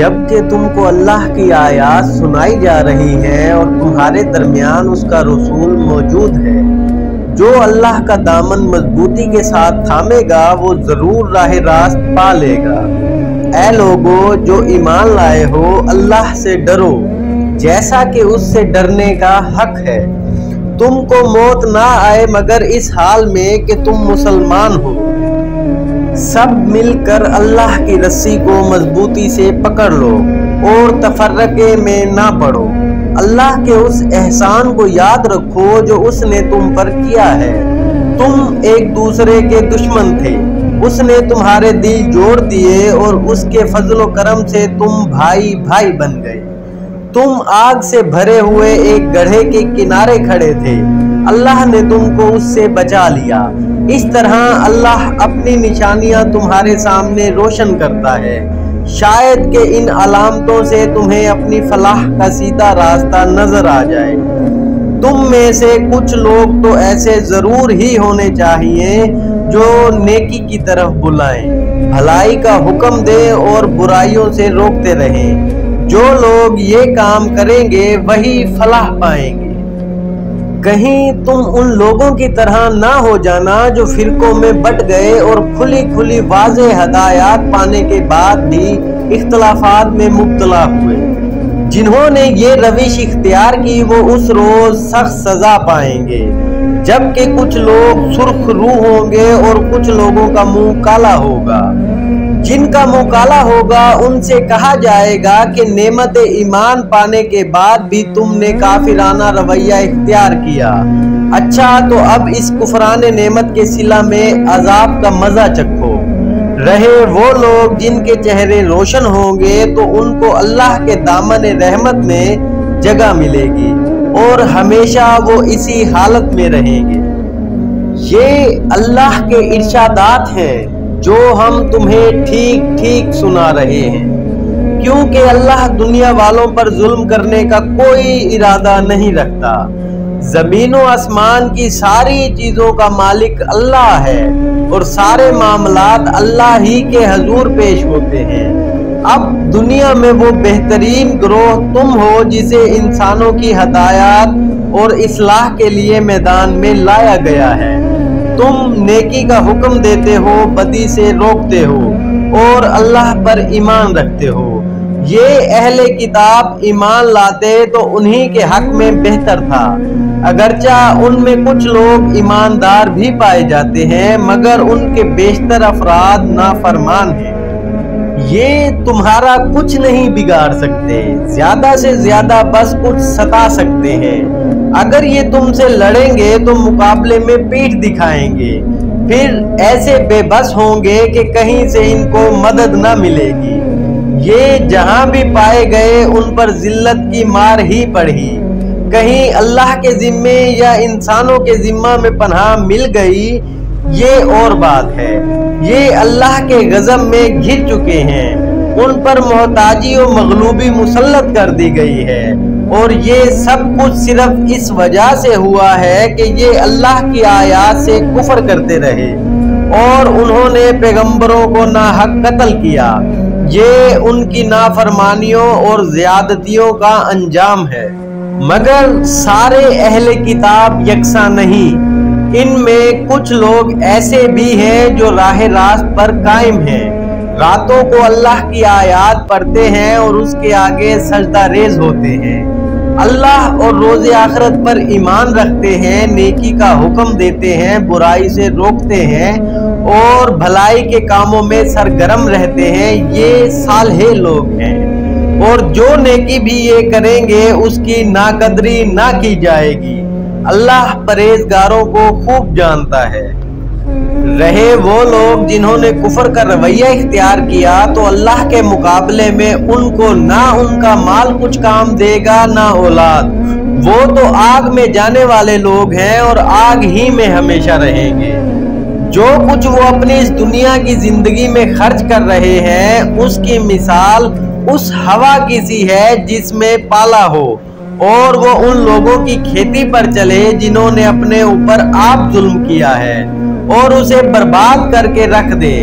جبکہ تم کو اللہ کی آیات سنائی جا رہی ہیں اور تمہارے درمیان اس کا رسول موجود ہے۔ جو اللہ کا دامن مضبوطی کے ساتھ تھامے گا وہ ضرور راہ راست پا لے گا۔ اے لوگو جو ایمان لائے ہو، اللہ سے ڈرو جیسا کہ اس سے ڈرنے کا حق ہے۔ تم کو موت نہ آئے مگر اس حال میں کہ تم مسلمان ہو۔ سب مل کر اللہ کی رسی کو مضبوطی سے پکڑ لو اور تفرقے میں نہ پڑو۔ اللہ کے اس احسان کو یاد رکھو جو اس نے تم پر کیا ہے۔ تم ایک دوسرے کے دشمن تھے، اس نے تمہارے دل جوڑ دیے اور اس کے فضل و کرم سے تم بھائی بھائی بن گئے۔ تم آگ سے بھرے ہوئے ایک گڑھے کے کنارے کھڑے تھے، اللہ نے تم کو اس سے بچا لیا۔ اس طرح اللہ اپنی نشانیاں تمہارے سامنے روشن کرتا ہے، شاید کہ ان علامتوں سے تمہیں اپنی فلاح کا سیدھا راستہ نظر آ جائے۔ تم میں سے کچھ لوگ تو ایسے ضرور ہی ہونے چاہیے جو نیکی کی طرف بلائیں، بھلائی کا حکم دیں اور برائیوں سے روکتے رہیں۔ جو لوگ یہ کام کریں گے وہی فلاح پائیں گے۔ کہیں تم ان لوگوں کی طرح نہ ہو جانا جو فرقوں میں بٹ گئے اور کھلی کھلی واضح ہدایات پانے کے بعد بھی اختلافات میں مبتلا ہوئے۔ جنہوں نے یہ روش اختیار کی وہ اس روز سخت سزا پائیں گے، جبکہ کچھ لوگ سرخ روح ہوں گے اور کچھ لوگوں کا منہ کالا ہوگا۔ جن کا منہ کالا ہوگا ان سے کہا جائے گا کہ نعمت ایمان پانے کے بعد بھی تم نے کافرانہ رویہ اختیار کیا۔ اچھا تو اب اس کفران نعمت کے صلہ میں عذاب کا مزہ چکھو۔ رہے وہ لوگ جن کے چہرے روشن ہوں گے تو ان کو اللہ کے دامن رحمت میں جگہ ملے گی اور ہمیشہ وہ اسی حالت میں رہیں گے۔ یہ اللہ کے ارشادات ہیں جو ہم تمہیں ٹھیک ٹھیک سنا رہے ہیں، کیونکہ اللہ دنیا والوں پر ظلم کرنے کا کوئی ارادہ نہیں رکھتا۔ زمین و آسمان کی ساری چیزوں کا مالک اللہ ہے اور سارے معاملات اللہ ہی کے حضور پیش ہوتے ہیں۔ اب دنیا میں وہ بہترین گروہ تم ہو جسے انسانوں کی ہدایات اور اصلاح کے لیے میدان میں لایا گیا ہے۔ تم نیکی کا حکم دیتے ہو، بدی سے روکتے ہو اور اللہ پر ایمان رکھتے ہو۔ یہ اہل کتاب ایمان لاتے تو انہی کے حق میں بہتر تھا، اگرچہ ان میں کچھ لوگ ایماندار بھی پائے جاتے ہیں مگر ان کے بیشتر افراد نافرمان ہیں۔ یہ تمہارا کچھ نہیں بگاڑ سکتے، زیادہ سے زیادہ بس کچھ ستا سکتے ہیں۔ اگر یہ تم سے لڑیں گے تو مقابلے میں پیٹھ دکھائیں گے، پھر ایسے بے بس ہوں گے کہ کہیں سے ان کو مدد نہ ملے گی۔ یہ جہاں بھی پائے گئے ان پر ذلت کی مار ہی پڑی، کہیں اللہ کے ذمے یا انسانوں کے ذمہ میں پناہ مل گئی یہ اور بات ہے۔ یہ اللہ کے غضب میں گھر چکے ہیں، ان پر محتاجی و مغلوبی مسلط کر دی گئی ہے، اور یہ سب کچھ صرف اس وجہ سے ہوا ہے کہ یہ اللہ کی آیات سے کفر کرتے رہے اور انہوں نے پیغمبروں کو ناحق قتل کیا۔ یہ ان کی نافرمانیوں اور زیادتیوں کا انجام ہے۔ مگر سارے اہل کتاب یکساں نہیں، ان میں کچھ لوگ ایسے بھی ہیں جو راہ راست پر قائم ہیں، راتوں کو اللہ کی آیات پڑھتے ہیں اور اس کے آگے سجدہ ریز ہوتے ہیں، اللہ اور روز آخرت پر ایمان رکھتے ہیں، نیکی کا حکم دیتے ہیں، برائی سے روکتے ہیں اور بھلائی کے کاموں میں سرگرم رہتے ہیں، یہ صالح لوگ ہیں۔ اور جو نیکی بھی یہ کریں گے اس کی ناقدری نہ کی جائے گی، اللہ پرہیزگاروں کو خوب جانتا ہے۔ رہے وہ لوگ جنہوں نے کفر کا رویہ اختیار کیا تو اللہ کے مقابلے میں ان کو نہ ان کا مال کچھ کام دے گا نہ اولاد، وہ تو آگ میں جانے والے لوگ ہیں اور آگ ہی میں ہمیشہ رہیں گے۔ جو کچھ وہ اپنی اس دنیا کی زندگی میں خرچ کر رہے ہیں اس کی مثال اس ہوا کی سی ہے جس میں پالا ہو، اور وہ ان لوگوں کی کھیتی پر چلے جنہوں نے اپنے اوپر آپ ظلم کیا ہے اور اسے برباد کر کے رکھ دے۔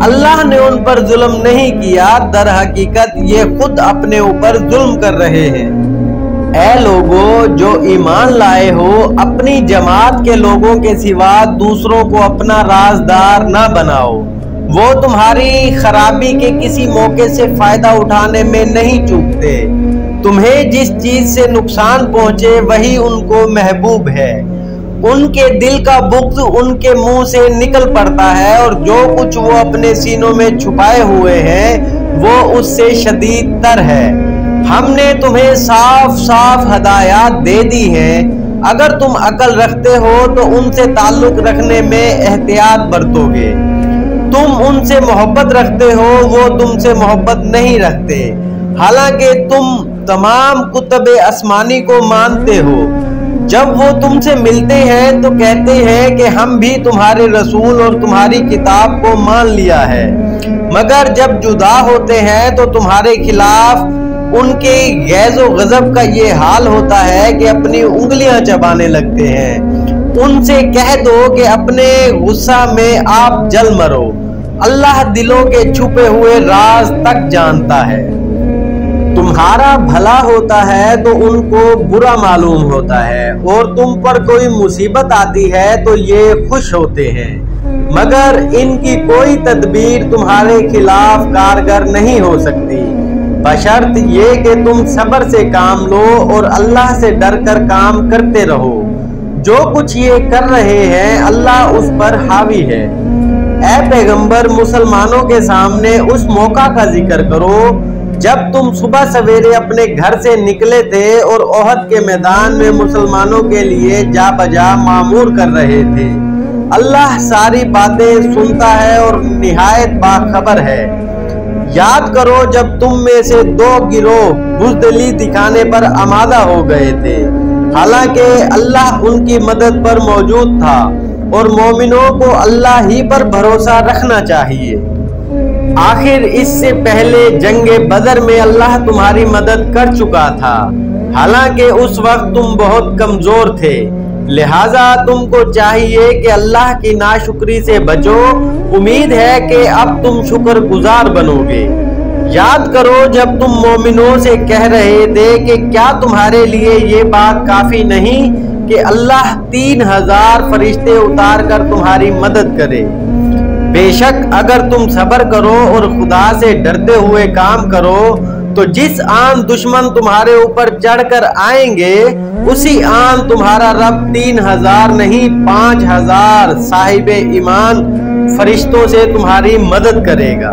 اللہ نے ان پر ظلم نہیں کیا، در حقیقت یہ خود اپنے اوپر ظلم کر رہے ہیں۔ اے لوگو جو ایمان لائے ہو، اپنی جماعت کے لوگوں کے سوا دوسروں کو اپنا رازدار نہ بناؤ۔ وہ تمہاری خرابی کے کسی موقع سے فائدہ اٹھانے میں نہیں چوکتے۔ تمہیں جس چیز سے نقصان پہنچے وہی ان کو محبوب ہے۔ ان کے دل کا بغض ان کے منہ سے نکل پڑتا ہے، اور جو کچھ وہ اپنے سینوں میں چھپائے ہوئے ہیں وہ اس سے شدید تر ہے۔ ہم نے تمہیں صاف صاف ہدایات دے دی ہیں، اگر تم عقل رکھتے ہو تو ان سے تعلق رکھنے میں احتیاط برتو گے۔ تم ان سے محبت رکھتے ہو، وہ تم سے محبت نہیں رکھتے، حالانکہ تم تمام کتب آسمانی کو مانتے ہو۔ جب وہ تم سے ملتے ہیں تو کہتے ہیں کہ ہم بھی تمہارے رسول اور تمہاری کتاب کو مان لیا ہے، مگر جب جدا ہوتے ہیں تو تمہارے خلاف ان کے غیظ و غضب کا یہ حال ہوتا ہے کہ اپنی انگلیاں چبانے لگتے ہیں۔ ان سے کہہ دو کہ اپنے غصہ میں آپ جل مرو، اللہ دلوں کے چھپے ہوئے راز تک جانتا ہے۔ تمہارا بھلا ہوتا ہے تو ان کو برا معلوم ہوتا ہے، اور تم پر کوئی مصیبت آتی ہے تو یہ خوش ہوتے ہیں، مگر ان کی کوئی تدبیر تمہارے خلاف کارگر نہیں ہو سکتی، بشرط یہ کہ تم صبر سے کام لو اور اللہ سے ڈر کر کام کرتے رہو۔ جو کچھ یہ کر رہے ہیں اللہ اس پر حاوی ہے۔ اے پیغمبر، مسلمانوں کے سامنے اس موقع کا ذکر کرو جب تم صبح سویرے اپنے گھر سے نکلے تھے اور احد کے میدان میں مسلمانوں کے لیے جا بجا معمور کر رہے تھے۔ اللہ ساری باتیں سنتا ہے اور نہایت باخبر ہے۔ یاد کرو جب تم میں سے دو گروہ بزدلی دکھانے پر آمادہ ہو گئے تھے، حالانکہ اللہ ان کی مدد پر موجود تھا، اور مومنوں کو اللہ ہی پر بھروسہ رکھنا چاہیے۔ آخر اس سے پہلے جنگ بدر میں اللہ تمہاری مدد کر چکا تھا، حالانکہ اس وقت تم بہت کمزور تھے، لہٰذا تم کو چاہیے کہ اللہ کی ناشکری سے بچو۔ امید ہے کہ اب تم شکر گزار بنو گے۔ یاد کرو جب تم مومنوں سے کہہ رہے تھے کہ کیا تمہارے لیے یہ بات کافی نہیں کہ اللہ 3000 فرشتے اتار کر تمہاری مدد کرے؟ بے شک اگر تم صبر کرو اور خدا سے ڈرتے ہوئے کام کرو تو جس آن دشمن تمہارے اوپر چڑھ کر آئیں گے اسی آن تمہارا رب 3000 نہیں 5000 صاحب ایمان فرشتوں سے تمہاری مدد کرے گا۔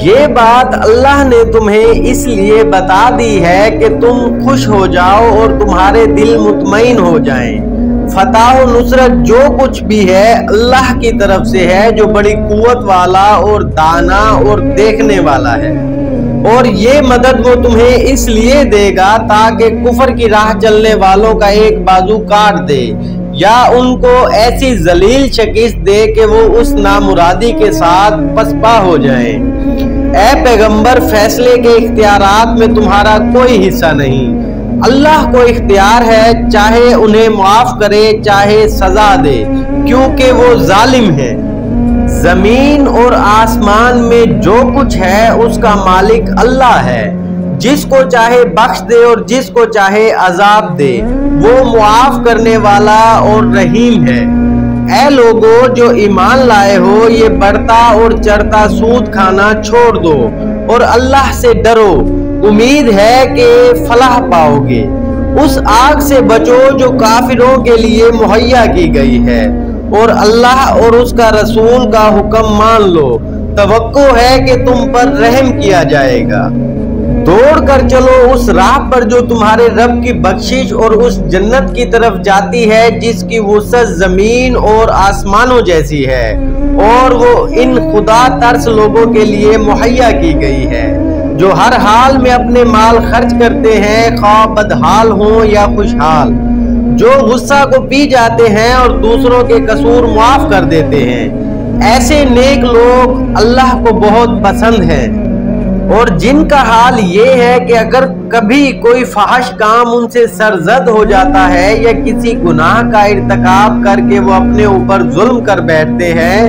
یہ بات اللہ نے تمہیں اس لیے بتا دی ہے کہ تم خوش ہو جاؤ اور تمہارے دل مطمئن ہو جائیں۔ فتح و نصرت جو کچھ بھی ہے اللہ کی طرف سے ہے، جو بڑی قوت والا اور دانا اور دیکھنے والا ہے، اور یہ مدد وہ تمہیں اس لیے دے گا تاکہ کفر کی راہ چلنے والوں کا ایک بازو کاٹ دے یا ان کو ایسی ذلیل شکست دے کہ وہ اس نامرادی کے ساتھ پسپا ہو جائیں۔ اے پیغمبر، فیصلے کے اختیارات میں تمہارا کوئی حصہ نہیں، اللہ کو اختیار ہے، چاہے انہیں معاف کرے چاہے سزا دے، کیونکہ وہ ظالم ہے۔ زمین اور آسمان میں جو کچھ ہے اس کا مالک اللہ ہے، جس کو چاہے بخش دے اور جس کو چاہے عذاب دے، وہ معاف کرنے والا اور رحیم ہے۔ اے لوگو جو ایمان لائے ہو، یہ بڑھتا اور چڑھتا سود کھانا چھوڑ دو اور اللہ سے ڈرو، امید ہے کہ فلاح پاؤ گے۔ اس آگ سے بچو جو کافروں کے لیے مہیا کی گئی ہے، اور اللہ اور اس کا رسول کا حکم مان لو، توقع ہے کہ تم پر رحم کیا جائے گا۔ دوڑ کر چلو اس راہ پر جو تمہارے رب کی بخشش اور اس جنت کی طرف جاتی ہے جس کی وسعت زمین اور آسمانوں جیسی ہے، اور وہ ان خدا ترس لوگوں کے لیے مہیا کی گئی ہے جو ہر حال میں اپنے مال خرچ کرتے ہیں، خواہ بدحال ہوں یا خوشحال، جو غصہ کو پی جاتے ہیں اور دوسروں کے قصور معاف کر دیتے ہیں۔ ایسے نیک لوگ اللہ کو بہت پسند ہیں، اور جن کا حال یہ ہے کہ اگر کبھی کوئی فحش کام ان سے سرزد ہو جاتا ہے یا کسی گناہ کا ارتکاب کر کے وہ اپنے اوپر ظلم کر بیٹھتے ہیں